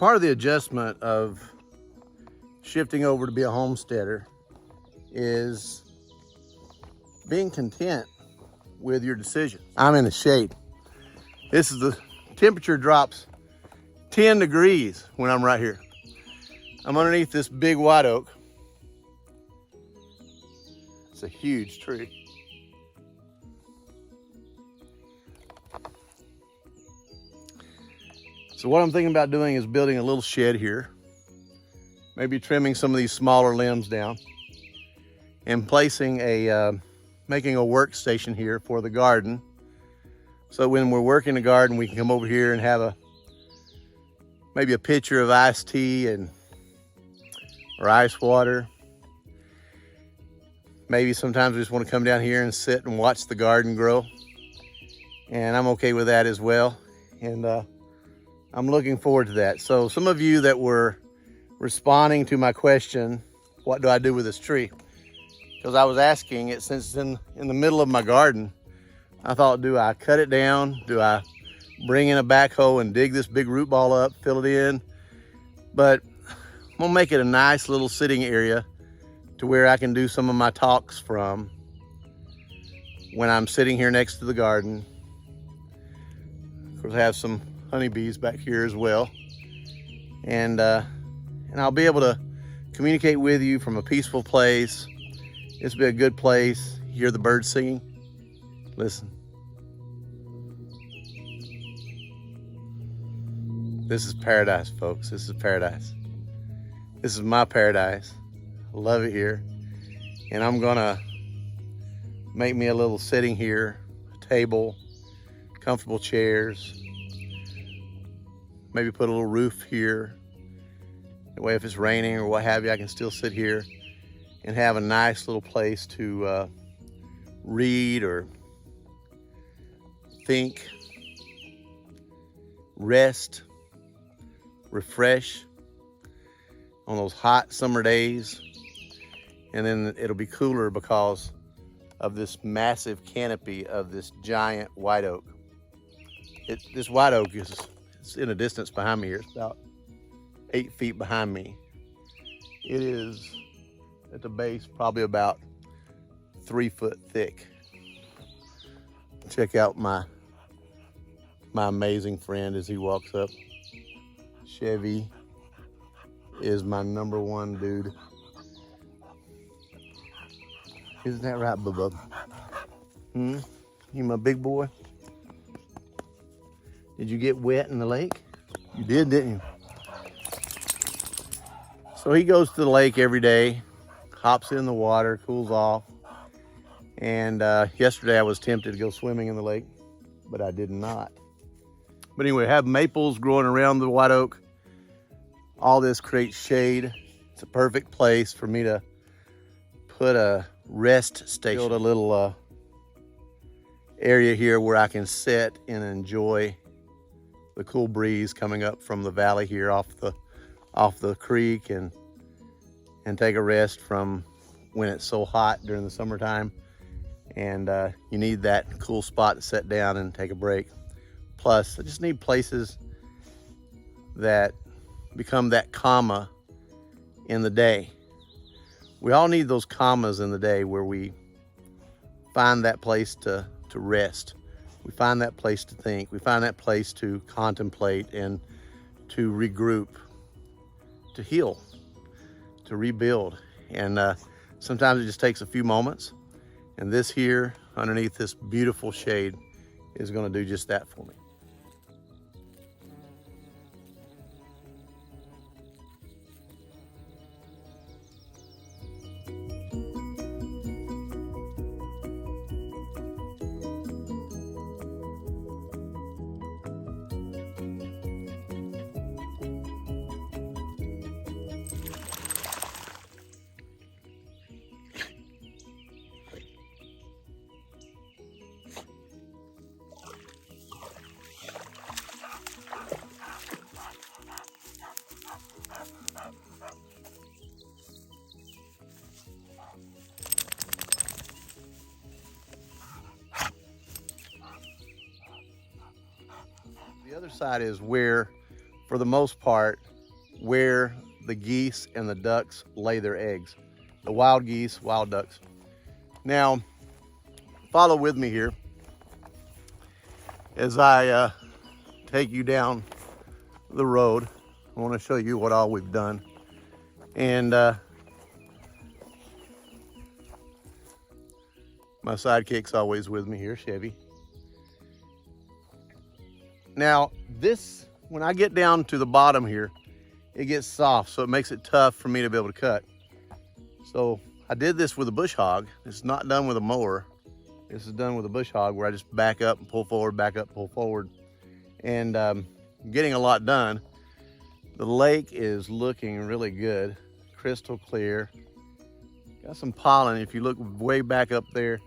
Part of the adjustment of shifting over to be a homesteader is being content with your decisions. I'm in the shade. This is the temperature drops 10 degrees when I'm right here. I'm underneath this big white oak. It's a huge tree. So what I'm thinking about doing is building a little shed here, maybe trimming some of these smaller limbs down and placing making a workstation here for the garden. So when we're working the garden, we can come over here and have maybe a pitcher of iced tea or ice water. Maybe sometimes we just want to come down here and sit and watch the garden grow. And I'm okay with that as well. And I'm looking forward to that. So some of you that were responding to my question, what do I do with this tree? Because I was asking it since it's in the middle of my garden. I thought, do I cut it down? Do I bring in a backhoe and dig this big root ball up, fill it in? But I'm gonna make it a nice little sitting area to where I can do some of my talks from when I'm sitting here next to the garden. Of course, I have some honeybees back here as well. And I'll be able to communicate with you from a peaceful place. This will be a good place. You hear the birds singing? Listen. This is paradise, folks. This is paradise. This is my paradise. I love it here. And I'm gonna make me a little sitting here, a table, comfortable chairs, maybe put a little roof here. That way if it's raining or what have you, I can still sit here and have a nice little place to read or think, rest, refresh on those hot summer days. And then it'll be cooler because of this massive canopy of this giant white oak. This white oak it's in a distance behind me here. It's about 8 feet behind me. It is at the base probably about 3 foot thick. Check out my amazing friend as he walks up. Chevy is my #1 dude. Isn't that right, Bubba? You my big boy? Did you get wet in the lake? You did, didn't you? So he goes to the lake every day, hops in the water, cools off. And yesterday I was tempted to go swimming in the lake, but I did not. But anyway, I have maples growing around the white oak. All this creates shade. It's a perfect place for me to put a rest station. Build a little area here where I can sit and enjoy the cool breeze coming up from the valley here off the creek and take a rest from when it's so hot during the summertime. And you need that cool spot to sit down and take a break. Plus, I just need places that become that comma in the day. We all need those commas in the day where we find that place to rest. We find that place to think. We find that place to contemplate and to regroup, to heal, to rebuild. And sometimes it just takes a few moments. And this here, underneath this beautiful shade, is gonna do just that for me. The other side is where, for the most part, where the geese and the ducks lay their eggs. The wild geese, wild ducks. Now, follow with me here as I take you down the road. I want to show you what all we've done. And my sidekick's always with me here, Chevy. Now, this, when I get down to the bottom here, it gets soft, so it makes it tough for me to be able to cut. So I did this with a bush hog. It's not done with a mower. This is done with a bush hog where I just back up and pull forward, back up, pull forward. And getting a lot done. The lake is looking really good, crystal clear. Got some pollen. If you look way back up there,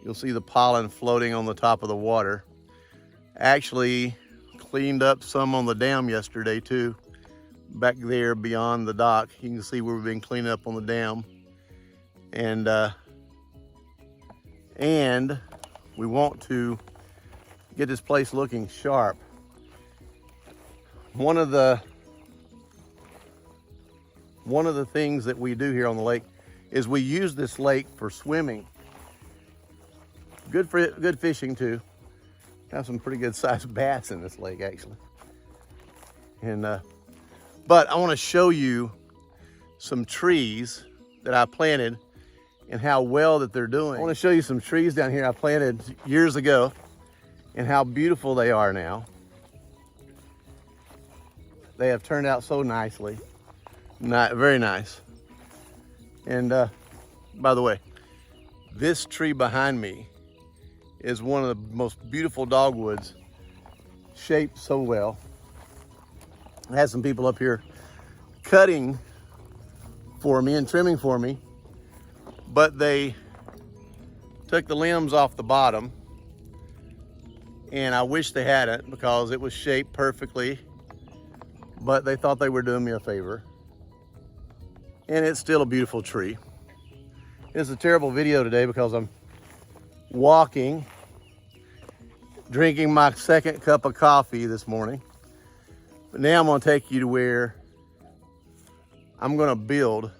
you'll see the pollen floating on the top of the water. Actually cleaned up some on the dam yesterday too. Back there beyond the dock, you can see where we've been cleaning up on the dam. And we want to get this place looking sharp. One of the things that we do here on the lake is we use this lake for swimming. Good fishing too. Got some pretty good sized bass in this lake actually. And but I want to show you some trees that I planted and how well that they're doing. I want to show you some trees down here I planted years ago and how beautiful they are now. They have turned out so nicely. Very nice. And by the way, this tree behind me is one of the most beautiful dogwoods, shaped so well. I had some people up here cutting for me and trimming for me, but they took the limbs off the bottom, and I wish they hadn't because it was shaped perfectly, but they thought they were doing me a favor. And it's still a beautiful tree. It's a terrible video today because I'm walking, drinking my second cup of coffee this morning. But now I'm gonna take you to where I'm gonna build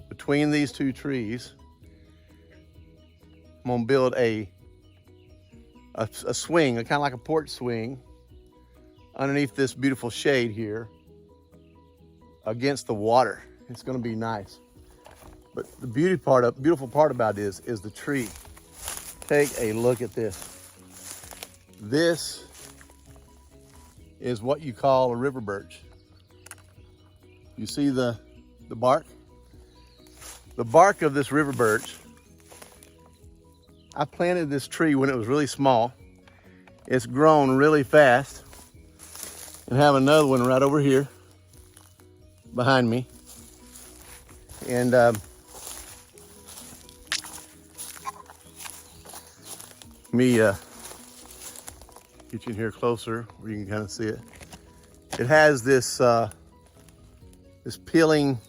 between these two trees. I'm gonna build a swing, kind of like a porch swing, underneath this beautiful shade here against the water. It's gonna be nice. But the beautiful part about this is the tree. Take a look at this. This is what you call a river birch. You see the bark? The bark of this river birch, I planted this tree when it was really small. It's grown really fast. And have another one right over here behind me. And get you in here closer where you can kind of see it. It has this this peeling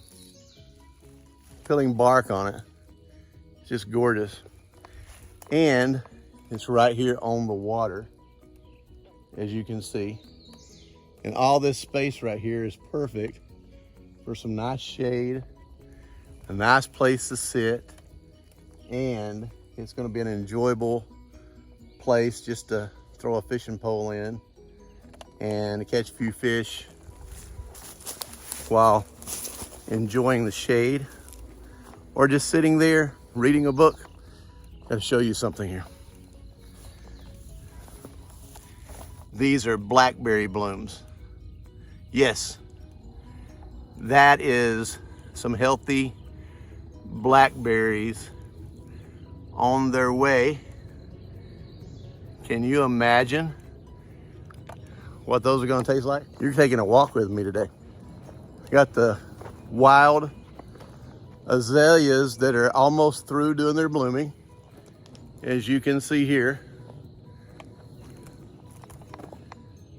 bark on it. It's just gorgeous. And it's right here on the water, as you can see. And all this space right here is perfect for some nice shade, a nice place to sit, and it's going to be an enjoyable place just to throw a fishing pole in and catch a few fish while enjoying the shade, or just sitting there reading a book. Gotta show you something here. These are blackberry blooms. Yes, that is some healthy blackberries on their way. Can you imagine what those are gonna taste like? You're taking a walk with me today. Got the wild azaleas that are almost through doing their blooming, as you can see here.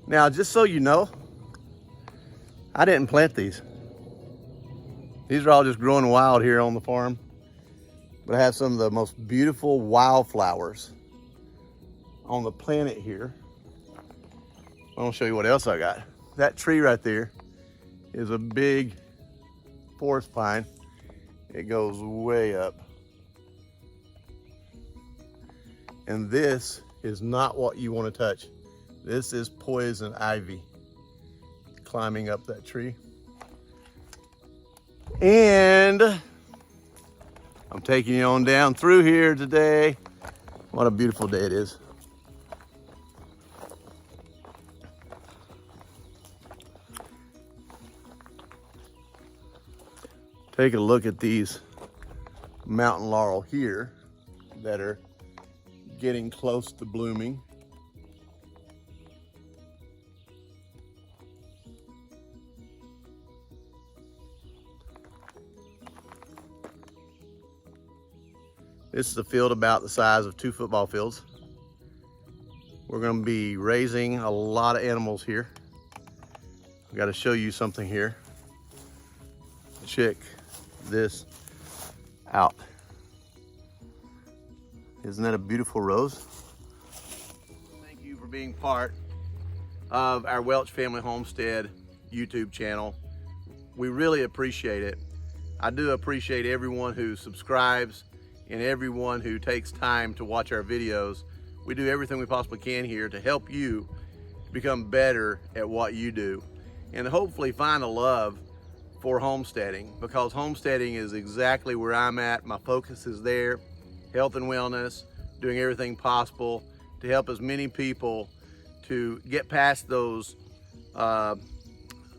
Now, just so you know, I didn't plant these. These are all just growing wild here on the farm. But I have some of the most beautiful wildflowers on the planet here. I'm gonna show you what else I got. That tree right there is a big forest pine. It goes way up. And this is not what you want to touch. This is poison ivy climbing up that tree. And I'm taking you on down through here today. What a beautiful day it is. Take a look at these mountain laurel here that are getting close to blooming. This is a field about the size of 2 football fields. We're going to be raising a lot of animals here. I've got to show you something here. Check this out. Isn't that a beautiful rose? Thank you for being part of our Welch Family Homestead YouTube channel. We really appreciate it. I do appreciate everyone who subscribes and everyone who takes time to watch our videos. We do everything we possibly can here to help you become better at what you do and hopefully find a love for homesteading, because homesteading is exactly where I'm at. My focus is there, health and wellness, doing everything possible to help as many people to get past those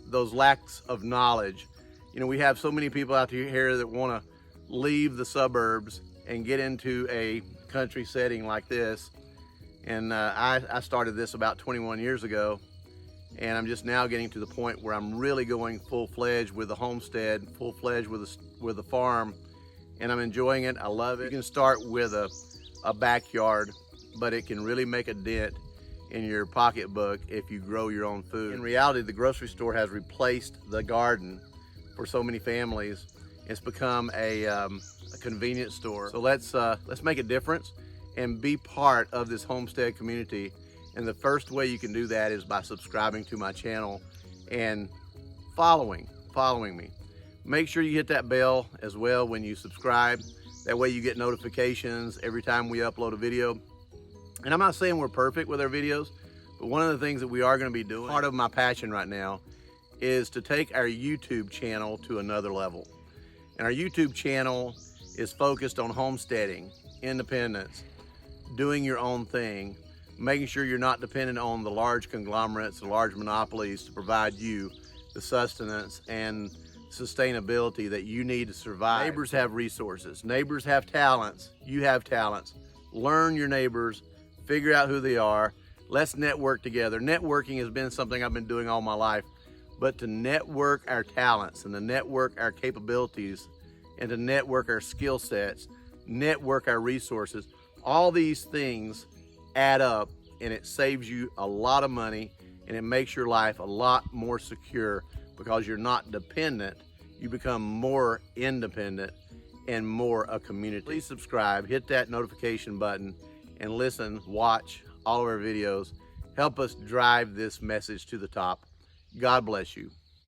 lacks of knowledge. You know, we have so many people out here that want to leave the suburbs and get into a country setting like this. And I started this about 21 years ago, and I'm just now getting to the point where I'm really going full-fledged with the homestead, full-fledged with the farm, and I'm enjoying it. I love it. You can start with a backyard, but it can really make a dent in your pocketbook if you grow your own food. In reality, the grocery store has replaced the garden for so many families. It's become a convenience store. So let's make a difference and be part of this homestead community. And the first way you can do that is by subscribing to my channel and following me. Make sure you hit that bell as well when you subscribe. That way you get notifications every time we upload a video. And I'm not saying we're perfect with our videos, but one of the things that we are going to be doing, part of my passion right now, is to take our YouTube channel to another level. And our YouTube channel is focused on homesteading, independence, doing your own thing, making sure you're not dependent on the large conglomerates, the large monopolies to provide you the sustenance and sustainability that you need to survive. Neighbors have resources. Neighbors have talents. You have talents. Learn your neighbors, figure out who they are. Let's network together. Networking has been something I've been doing all my life, but to network our talents and to network our capabilities and to network our skill sets, network our resources, all these things add up, and it saves you a lot of money, and it makes your life a lot more secure because you're not dependent. You become more independent and more a community. Please subscribe, hit that notification button, and listen, watch all of our videos. Help us drive this message to the top. God bless you.